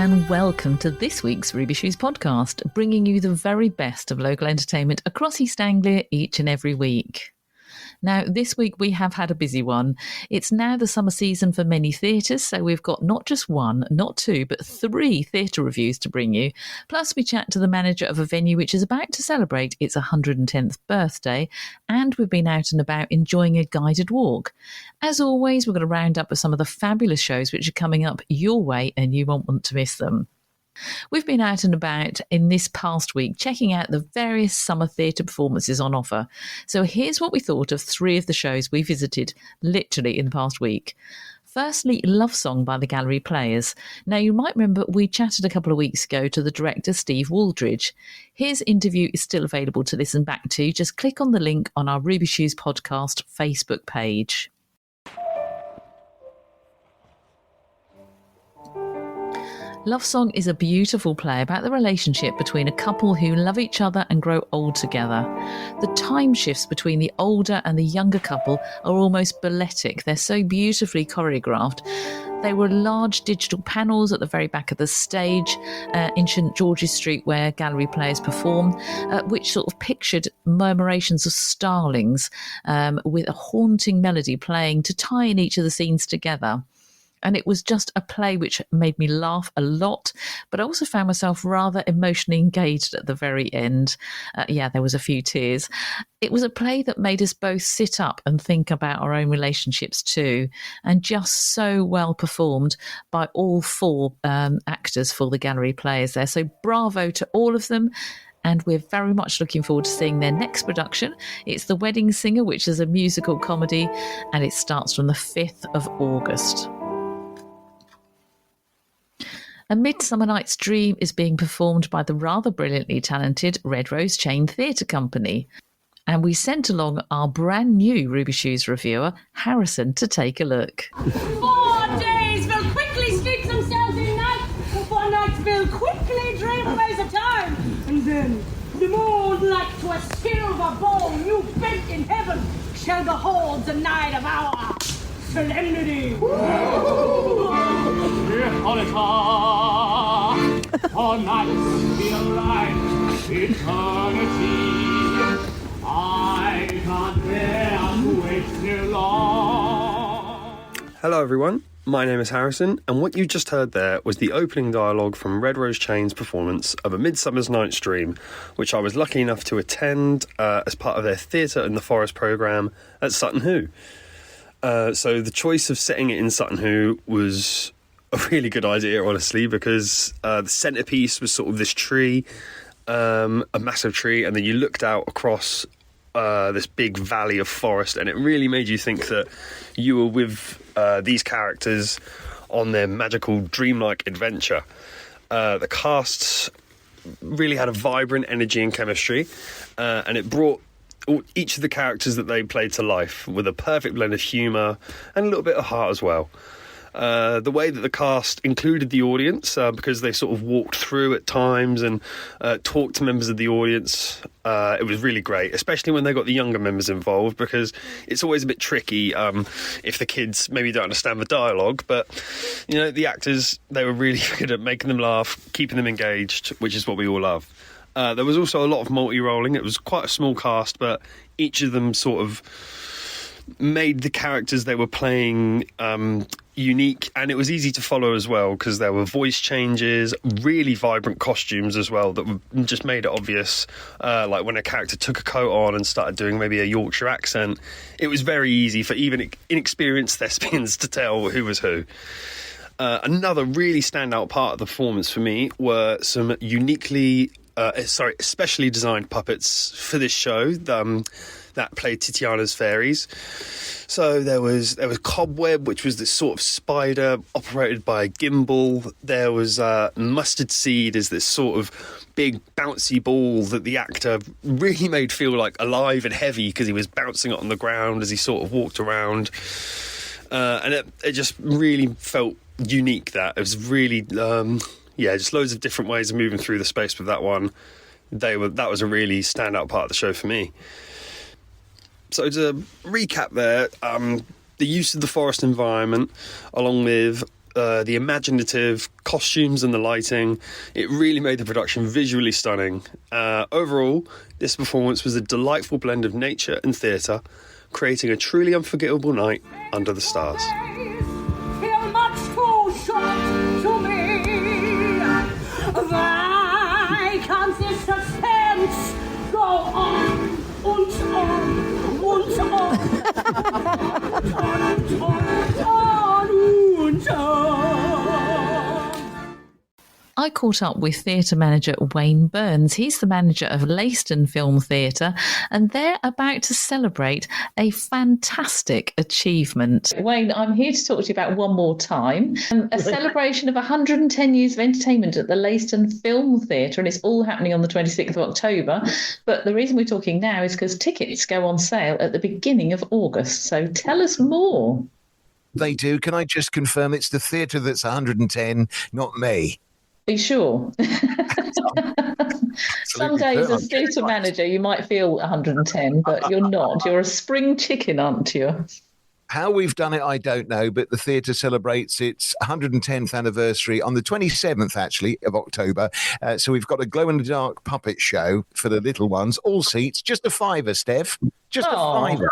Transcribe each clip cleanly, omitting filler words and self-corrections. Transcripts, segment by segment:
and welcome to this week's Ruby Shoes podcast, bringing you the very best of local entertainment across East Anglia each and every week. Now, this week we have had a busy one. It's now the summer season for many theatres, so we've got not just one, not two, but three theatre reviews to bring you. Plus, we chat to the manager of a venue which is about to celebrate its 110th birthday, and we've been out and about enjoying a guided walk. As always, we're going to round up with some of the fabulous shows which are coming up your way, and you won't want to miss them. We've been out and about in this past week checking out the various summer theatre performances on offer. So here's what we thought of three of the shows we visited literally in the past week. Firstly, Love Song by the Gallery Players. Now, you might remember we chatted a couple of weeks ago to the director, Steve Waldridge. His interview is still available to listen back to. Just click on the link on our Ruby Shoes podcast Facebook page. Love Song is a beautiful play about the relationship between a couple who love each other and grow old together. The time shifts between the older and the younger couple are almost balletic. They're so beautifully choreographed. They were large digital panels at the very back of the stage in St George's Street where Gallery Players perform, which sort of pictured murmurations of starlings with a haunting melody playing to tie in each of the scenes together. And it was just a play which made me laugh a lot, but I also found myself rather emotionally engaged at the very end. There was a few tears. It was a play that made us both sit up and think about our own relationships too, and just so well performed by all four actors for the Gallery Players there. So bravo to all of them. And we're very much looking forward to seeing their next production. It's The Wedding Singer, which is a musical comedy, and it starts from the 5th of August. A Midsummer Night's Dream is being performed by the rather brilliantly talented Red Rose Chain Theatre Company. And we sent along our brand new Ruby Shoes reviewer, Harrison, to take a look. 4 days will quickly sleep themselves in night, and 4 nights will quickly dream away the time. And then the moon, like to a silver bowl new bent in heaven, shall behold the night of our solemnity. All nights feel like eternity. I can't bear to wait too long. Hello everyone, my name is Harrison, and what you just heard there was the opening dialogue from Red Rose Chain's performance of A Midsummer Night's Dream, which I was lucky enough to attend as part of their Theatre in the Forest programme at Sutton Hoo. So the choice of setting it in Sutton Hoo was a really good idea, honestly, because the centrepiece was sort of this tree, a massive tree, and then you looked out across this big valley of forest, and it really made you think that you were with these characters on their magical, dreamlike adventure. The cast really had a vibrant energy and chemistry, and it brought each of the characters that they played to life with a perfect blend of humour and a little bit of heart as well. The way that the cast included the audience, because they sort of walked through at times and talked to members of the audience, it was really great, especially when they got the younger members involved, because it's always a bit tricky if the kids maybe don't understand the dialogue, but you know, the actors, they were really good at making them laugh, keeping them engaged, which is what we all love. There was also a lot of multi-rolling. It was quite a small cast, but each of them sort of made the characters they were playing unique, and it was easy to follow as well, because there were voice changes, really vibrant costumes as well that just made it obvious, like when a character took a coat on and started doing maybe a Yorkshire accent, it was very easy for even inexperienced thespians to tell who was who. Another really standout part of the performance for me were some especially designed puppets for this show that played Titiana's fairies. So there was Cobweb, which was this sort of spider operated by a gimbal. There was Mustard Seed, as this sort of big bouncy ball that the actor really made feel like alive and heavy because he was bouncing it on the ground as he sort of walked around. And it just really felt unique. That it was really just loads of different ways of moving through the space with that one. That was a really standout part of the show for me. So to recap there, the use of the forest environment, along with the imaginative costumes and the lighting. It really made the production visually stunning. Overall, this performance was a delightful blend of nature and theatre, creating a truly unforgettable night under the stars. Feel much too short to me. Why can't this suspense go on and on and on and on and on? I caught up with theatre manager Wayne Burns. He's the manager of Leiston Film Theatre, and they're about to celebrate a fantastic achievement. Wayne, I'm here to talk to you about One More Time, a celebration of 110 years of entertainment at the Leiston Film Theatre, and it's all happening on the 26th of October. But the reason we're talking now is because tickets go on sale at the beginning of August. So tell us more. They do. Can I just confirm it's the theatre that's 110, not me? Be sure. Some days as theatre manager, you might feel 110, but you're not. You're a spring chicken, aren't you? How we've done it, I don't know, but the theatre celebrates its 110th anniversary on the 27th, actually, of October. So we've got a glow-in-the-dark puppet show for the little ones, all seats, just a £5, Steph, just a £5.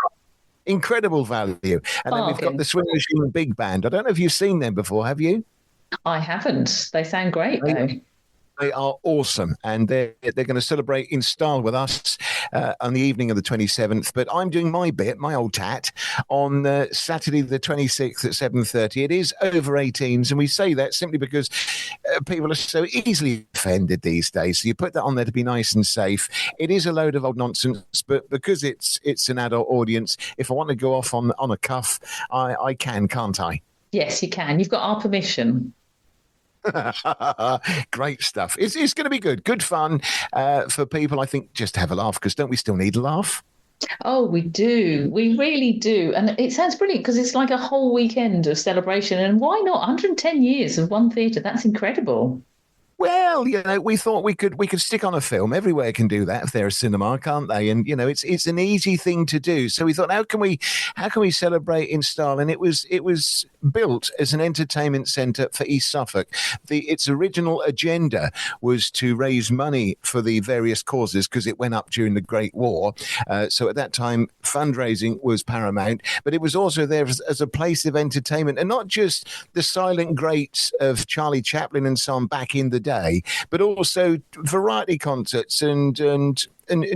Incredible value. And then we've got the Swing Machine Big Band. I don't know if you've seen them before, have you? I haven't. They sound great, though. They are awesome, and they're going to celebrate in style with us on the evening of the 27th. But I'm doing my bit, my old tat, on Saturday the 26th at 7:30. It is over 18s, and we say that simply because people are so easily offended these days. So you put that on there to be nice and safe. It is a load of old nonsense, but because it's an adult audience, if I want to go off on a cuff, I can, can't I? Yes, you can. You've got our permission. Great stuff. It's going to be good fun for people, I think, just to have a laugh, because don't we still need a laugh? Oh, we do. We really do. And it sounds brilliant because it's like a whole weekend of celebration. And why not? 110 years of one theatre. That's incredible. Well, we thought we could stick on a film. Everywhere can do that if they're a cinema, can't they? And it's an easy thing to do. So we thought, how can we celebrate in style? And it was built as an entertainment centre for East Suffolk. Its original agenda was to raise money for the various causes because it went up during the Great War. So at that time, fundraising was paramount. But it was also there as a place of entertainment, and not just the silent greats of Charlie Chaplin and so on back in the day, but also variety concerts and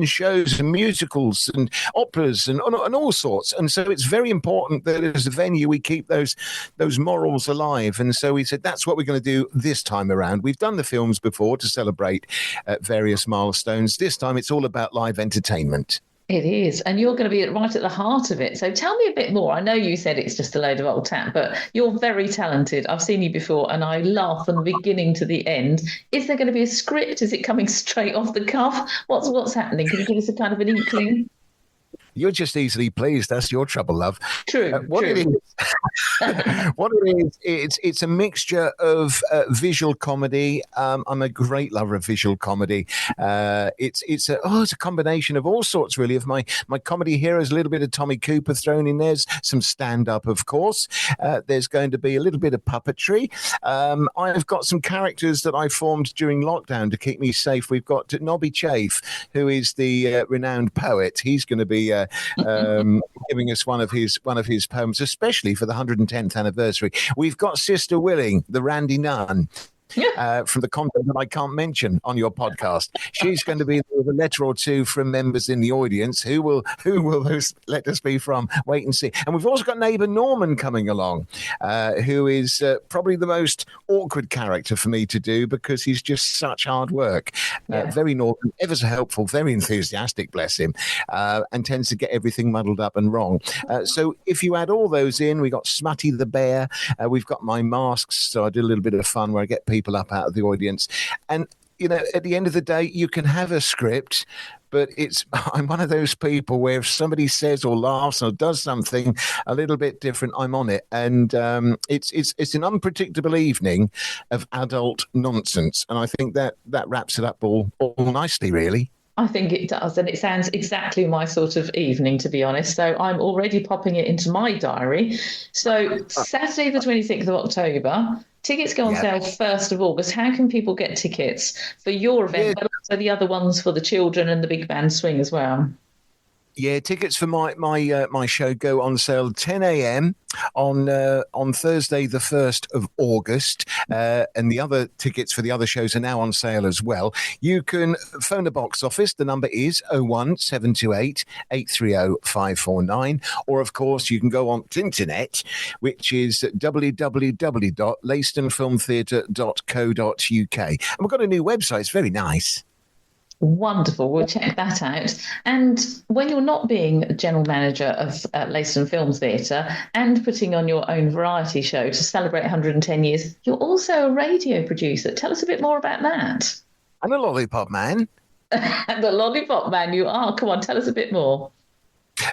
shows and musicals and operas and all sorts. And so it's very important that as a venue we keep those morals alive. And so we said that's what we're going to do this time around. We've done the films before to celebrate various milestones. This time it's all about live entertainment. It is. And you're going to be right at the heart of it. So tell me a bit more. I know you said it's just a load of old tat, but you're very talented. I've seen you before and I laugh from the beginning to the end. Is there going to be a script? Is it coming straight off the cuff? What's happening? Can you give us a kind of an inkling? You're just easily pleased. That's your trouble, love. True. What it is, it's a mixture of visual comedy. I'm a great lover of visual comedy. It's a combination of all sorts, really. Of my comedy heroes, a little bit of Tommy Cooper thrown in. There's some stand-up, of course. There's going to be a little bit of puppetry. I've got some characters that I formed during lockdown to keep me safe. We've got Nobby Chafe, who is the renowned poet. He's going to be giving us one of his poems, especially for the 110th anniversary. We've got Sister Willing, the Randy Nunn. From the content that I can't mention on your podcast. She's going to be with a letter or two from members in the audience. Who will those letters be from? Wait and see. And we've also got neighbour Norman coming along, who is probably the most awkward character for me to do because he's just such hard work. Very Norman, ever so helpful, very enthusiastic, bless him, and tends to get everything muddled up and wrong. So if you add all those in, we got Smutty the Bear, we've got my masks, so I do a little bit of fun where I get people up out of the audience. And at the end of the day, you can have a script, but I'm one of those people where if somebody says or laughs or does something a little bit different, I'm on it. And it's an unpredictable evening of adult nonsense, and I think that wraps it up all nicely, really. I think it does, and it sounds exactly my sort of evening, to be honest. So I'm already popping it into my diary. So Saturday, the 26th of October, tickets go on sale 1st of August. How can people get tickets for your event, but also the other ones for the children and the big band swing as well? Yeah, tickets for my show go on sale 10 a.m. on Thursday, the 1st of August, and the other tickets for the other shows are now on sale as well. You can phone the box office. The number is 01728 830 549, or of course you can go on the internet, which is www.leistonfilmtheatre.co.uk. And we've got a new website. It's very nice. Wonderful. We'll check that out. And when you're not being general manager of Leiston Film Theatre and putting on your own variety show to celebrate 110 years, you're also a radio producer. Tell us a bit more about that. I'm a lollipop man. And the lollipop man you are. Come on, tell us a bit more.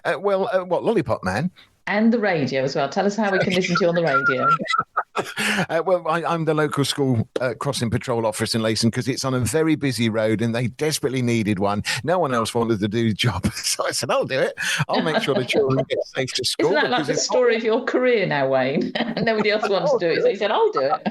What, lollipop man? And the radio as well. Tell us how we can listen to you on the radio. I'm the local school crossing patrol officer in Leiston because it's on a very busy road and they desperately needed one. No one else wanted to do the job. So I said, I'll do it. I'll make sure the children get safe to school. Isn't that like the story of your career now, Wayne? Nobody else wants to do it. So he said, I'll do it.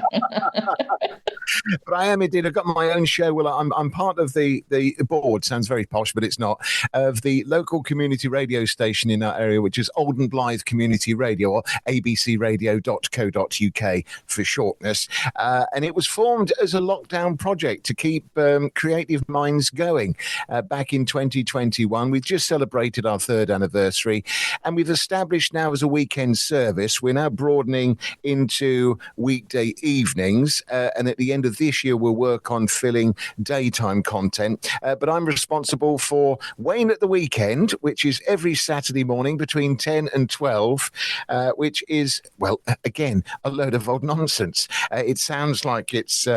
But I am indeed. I've got my own show. Well, I'm part of the board, sounds very posh, but it's not, of the local community radio station in our area, which is Oldham Blythe Community Radio, or abcradio.co.uk for shortness. And it was formed as a lockdown project to keep creative minds going. Back in 2021, we just celebrated our 3rd anniversary, and we've established now as a weekend service. We're now broadening into weekday evenings, and at the end of this year, we'll work on filling daytime content. But I'm responsible for Wayne at the Weekend, which is every Saturday morning between 10 and 12, which is, well, again, a load of old nonsense. It sounds like it's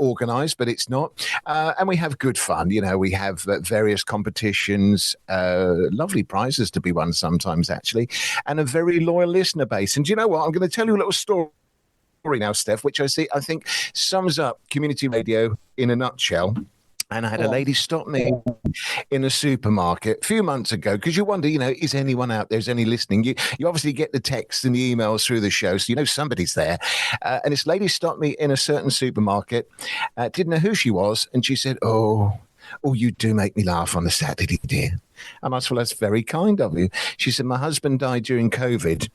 organised, but it's not. And we have good fun. You know, we have various competitions, lovely prizes to be won sometimes, actually, and a very loyal listener base. And do you know what? I'm going to tell you a little story now, Steph, which I think sums up community radio in a nutshell. And I had a lady stop me in a supermarket a few months ago, because you wonder, is anyone out there? Is any listening? You obviously get the texts and the emails through the show, so you know somebody's there. And this lady stopped me in a certain supermarket, didn't know who she was, and she said, Oh, you do make me laugh on a Saturday, dear. And I said, well, that's very kind of you. She said, my husband died during COVID,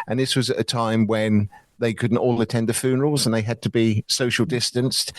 and this was at a time when they couldn't all attend the funerals and they had to be social distanced.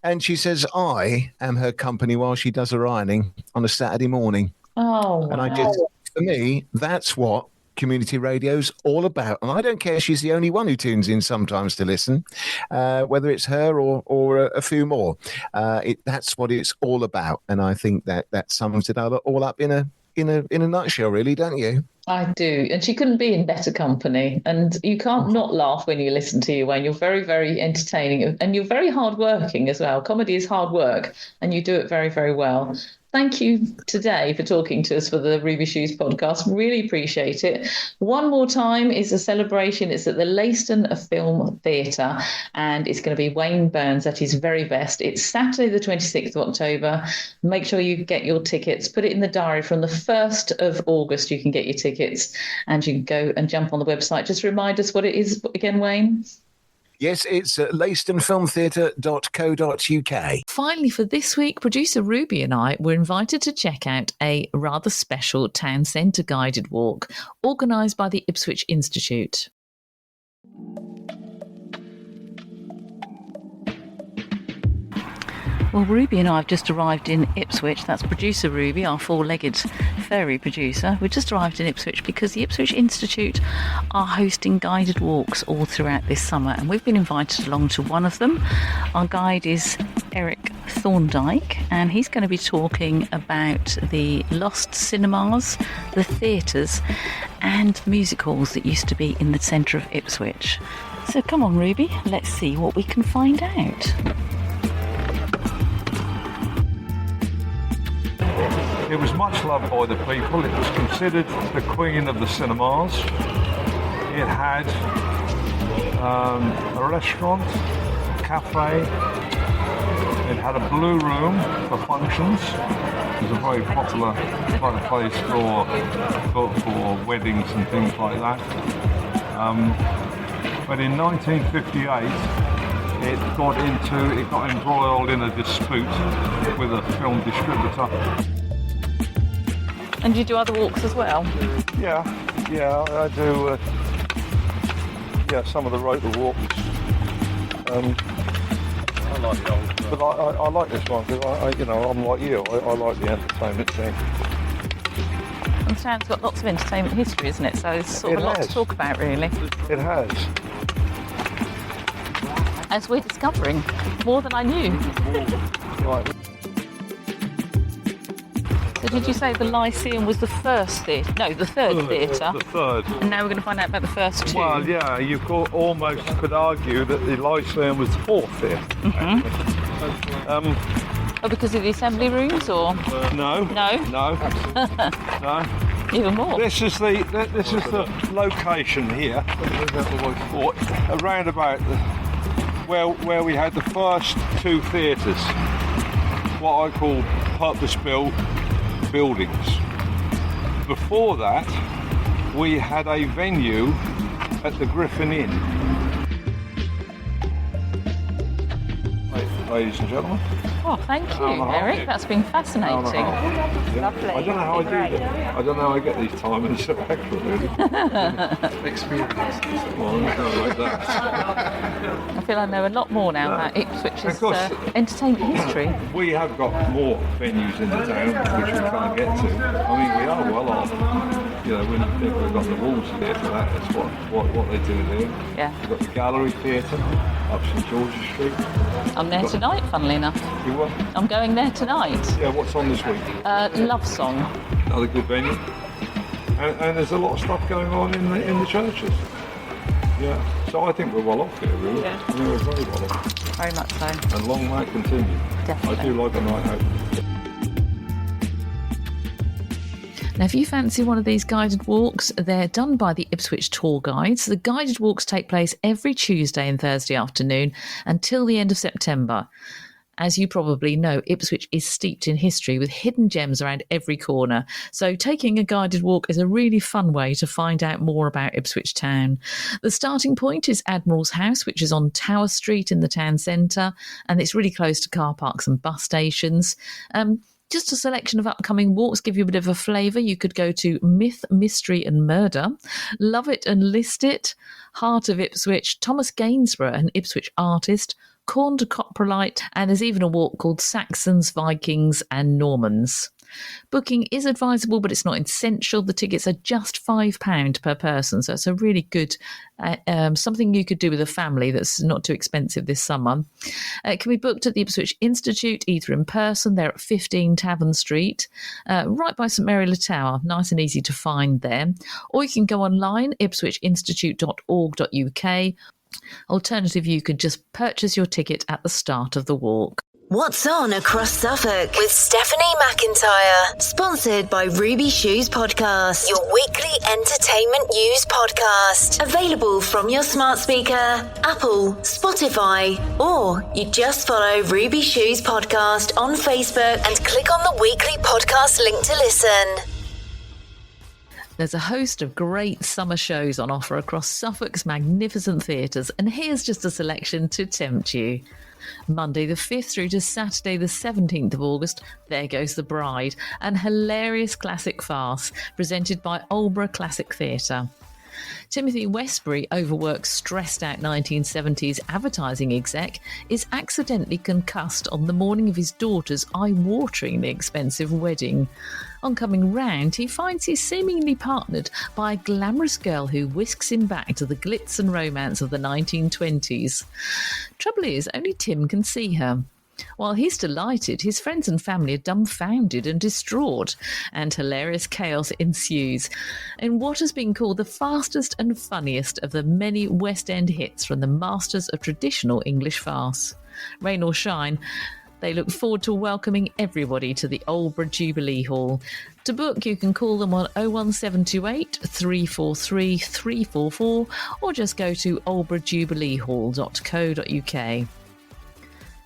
And she says, I am her company while she does her ironing on a Saturday morning. Oh, and wow. For me, that's what community radio's all about. And I don't care if she's the only one who tunes in sometimes to listen, whether it's her or a few more. That's what it's all about. And I think that sums it all up in a nutshell, really, don't you? I do. And she couldn't be in better company. And you can't not laugh when you listen to you, Wayne. You're very, very entertaining. And you're very hardworking as well. Comedy is hard work, and you do it very, very well. Thank you today for talking to us for the Ruby Shoes podcast. Really appreciate it. One more time is a celebration. It's at the Leiston Film Theatre, and it's going to be Wayne Burns at his very best. It's Saturday, the 26th of October. Make sure you get your tickets. Put it in the diary. From the 1st of August, you can get your tickets, and you can go and jump on the website. Just remind us what it is again, Wayne. Yes, it's at leistonfilmtheatre.co.uk. Finally, for this week, producer Ruby and I were invited to check out a rather special town centre guided walk organised by the Ipswich Institute. Well, Ruby and I have just arrived in Ipswich. That's producer Ruby, our four-legged fairy producer. We've just arrived in Ipswich because the Ipswich Institute are hosting guided walks all throughout this summer, and we've been invited along to one of them. Our guide is Eric Thorndike, and he's going to be talking about the lost cinemas, the theatres, and music halls that used to be in the centre of Ipswich. So come on, Ruby, let's see what we can find out. It was much loved by the people. It was considered the queen of the cinemas. It had a restaurant, a cafe, It had a blue room for functions. It was a very popular kind of place for weddings and things like that. But in 1958, it got embroiled in a dispute with a film distributor. And do you do other walks as well? Yeah, I do. Some of the rotor walks. I like the old, but I like this one because I'm like you. I like the entertainment thing. And Town's got lots of entertainment history, isn't it? So there's sort of a lot to talk about, really. It has. As we're discovering, more than I knew. Right. So did you say the Lyceum was the first theatre? No, the third theatre. The third. And now we're going to find out about the first two. Well, yeah, you almost could argue that the Lyceum was the fourth theatre. Because of the assembly rooms, or No. no? No. Even more. This is the location here, around about where we had the first two theatres, what I call purpose-built buildings. Before that, we had a venue at the Griffin Inn. Ladies and gentlemen. Oh, thank you, Eric. That's been fascinating. Lovely. I don't know how I do that. I don't know how I get these timings so accurate, really. Experience. Well, nothing like that. I feel I know a lot more now about Ipswich's entertainment history. We have got more venues in the town which we can't get to. I mean, we are well off. When you think we've got the Wolves Theatre, that's what they do there. Yeah. We've got the Gallery Theatre up St George's Street. I'm there tonight, funnily enough. You what? I'm going there tonight. Yeah, what's on this week? Love Song. Another good venue. And there's a lot of stuff going on in the churches. Yeah. So I think we're well off here, really. Yeah. I think we're very well off. Very much so. And long may it continue. Definitely. I do like a night out. Now, if you fancy one of these guided walks, they're done by the Ipswich Tour Guides. The guided walks take place every Tuesday and Thursday afternoon until the end of September. As you probably know, Ipswich is steeped in history with hidden gems around every corner. So taking a guided walk is a really fun way to find out more about Ipswich town. The starting point is Admiral's House, which is on Tower Street in the town centre, and it's really close to car parks and bus stations. Just a selection of upcoming walks, give you a bit of a flavour. You could go to Myth, Mystery and Murder, Love It and List It, Heart of Ipswich, Thomas Gainsborough, an Ipswich artist, Corn to Coprolite, and there's even a walk called Saxons, Vikings and Normans. Booking is advisable, but it's not essential. The tickets are just £5 per person, so it's a really good something you could do with a family that's not too expensive this summer. It can be booked at the Ipswich Institute, either in person, they're at 15 Tavern Street, right by St Mary Le Tower, nice and easy to find there. Or you can go online, ipswichinstitute.org.uk. Alternative, you could just purchase your ticket at the start of the walk. What's on across Suffolk with Stephanie McIntyre, sponsored by Ruby Shoes Podcast, your weekly entertainment news podcast, available from your smart speaker, Apple, Spotify, or you just follow Ruby Shoes Podcast on Facebook and click on the weekly podcast link to listen. There's a host of great summer shows on offer across Suffolk's magnificent theatres, and here's just a selection to tempt you. Monday the 5th through to Saturday the 17th of August, There Goes the Bride, an hilarious classic farce presented by Aldeburgh Classic Theatre. Timothy Westbury, overworked, stressed-out 1970s advertising exec, is accidentally concussed on the morning of his daughter's eye-wateringly expensive wedding. On coming round, he finds he's seemingly partnered by a glamorous girl who whisks him back to the glitz and romance of the 1920s. Trouble is, only Tim can see her. While he's delighted, his friends and family are dumbfounded and distraught, and hilarious chaos ensues in what has been called the fastest and funniest of the many West End hits from the masters of traditional English farce. Rain or shine, they look forward to welcoming everybody to the Aldeburgh Jubilee Hall. To book, you can call them on 01728 343 344 or just go to aldeburghjubileehall.co.uk.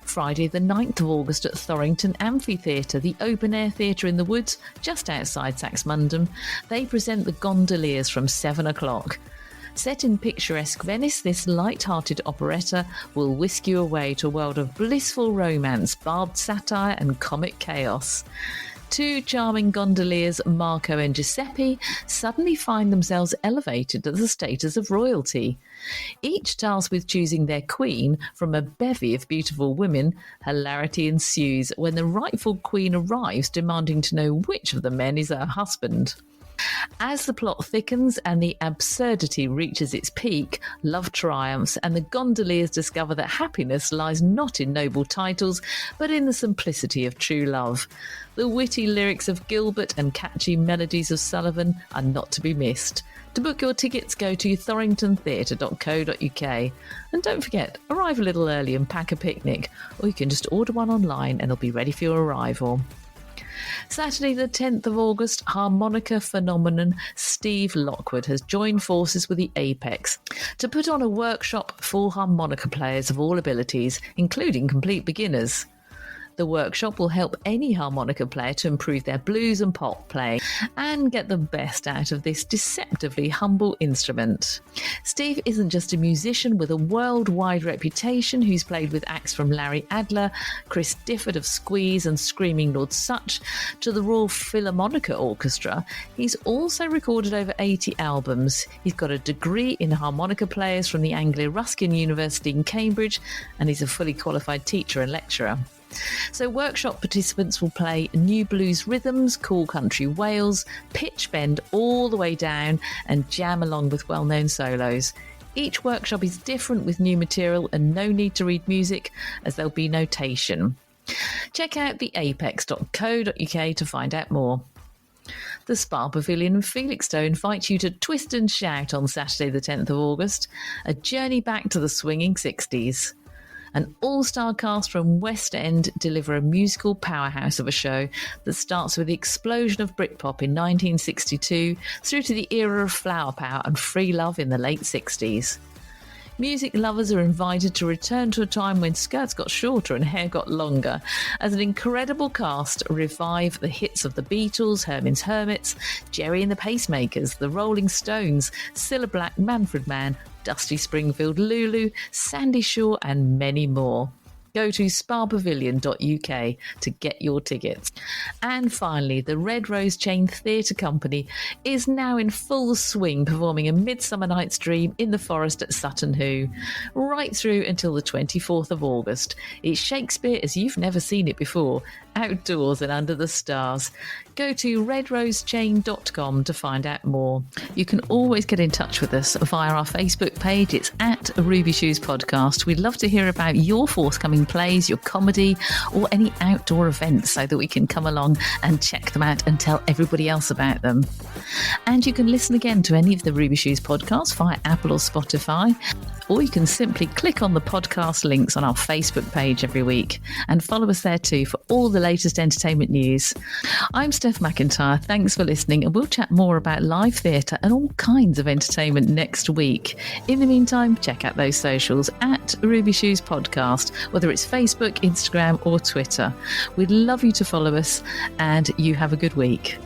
Friday the 9th of August at Thorrington Amphitheatre, the open-air theatre in the woods just outside Saxmundham. They present The Gondoliers from 7 o'clock. Set in picturesque Venice, this light-hearted operetta will whisk you away to a world of blissful romance, barbed satire and comic chaos. Two charming gondoliers, Marco and Giuseppe, suddenly find themselves elevated to the status of royalty. Each tasked with choosing their queen from a bevy of beautiful women, hilarity ensues when the rightful queen arrives demanding to know which of the men is her husband. As the plot thickens and the absurdity reaches its peak, love triumphs and the gondoliers discover that happiness lies not in noble titles, but in the simplicity of true love. The witty lyrics of Gilbert and catchy melodies of Sullivan are not to be missed. To book your tickets, go to thorringtontheatre.co.uk. And don't forget, arrive a little early and pack a picnic, or you can just order one online and it'll be ready for your arrival. Saturday the 10th of August, harmonica phenomenon Steve Lockwood has joined forces with the Apex to put on a workshop for harmonica players of all abilities, including complete beginners. The workshop will help any harmonica player to improve their blues and pop playing and get the best out of this deceptively humble instrument. Steve isn't just a musician with a worldwide reputation who's played with acts from Larry Adler, Chris Difford of Squeeze and Screaming Lord Sutch to the Royal Philharmonica Orchestra. He's also recorded over 80 albums. He's got a degree in harmonica players from the Anglia Ruskin University in Cambridge, and he's a fully qualified teacher and lecturer. So workshop participants will play new blues rhythms, cool country wails, pitch bend all the way down and jam along with well-known solos. Each workshop is different with new material and no need to read music as there'll be notation. Check out theapex.co.uk to find out more. The Spa Pavilion in Felixstowe invite you to twist and shout on Saturday the 10th of August, a journey back to the swinging 60s. An all-star cast from West End deliver a musical powerhouse of a show that starts with the explosion of Britpop in 1962 through to the era of flower power and free love in the late 60s. Music lovers are invited to return to a time when skirts got shorter and hair got longer, as an incredible cast revive the hits of the Beatles, Herman's Hermits, Jerry and the Pacemakers, the Rolling Stones, Cilla Black, Manfred Mann, Dusty Springfield, Lulu, Sandy Shaw and many more. Go to spapavilion.uk to get your tickets. And finally, the Red Rose Chain Theatre Company is now in full swing performing A Midsummer Night's Dream in the Forest at Sutton Hoo, right through until the 24th of August. It's Shakespeare as you've never seen it before, outdoors and under the stars. Go to redrosechain.com to find out more. You can always get in touch with us via our Facebook page. It's at Ruby Shoes Podcast. We'd love to hear about your forthcoming plays, your comedy, or any outdoor events so that we can come along and check them out and tell everybody else about them. And you can listen again to any of the Ruby Shoes podcasts via Apple or Spotify, or you can simply click on the podcast links on our Facebook page every week and follow us there too for all the latest entertainment news. I'm Steph McIntyre. Thanks for listening, and we'll chat more about live theatre and all kinds of entertainment next week. In the meantime, check out those socials at Ruby Shoes Podcast, whether it's Facebook, Instagram or Twitter. We'd love you to follow us, and you have a good week.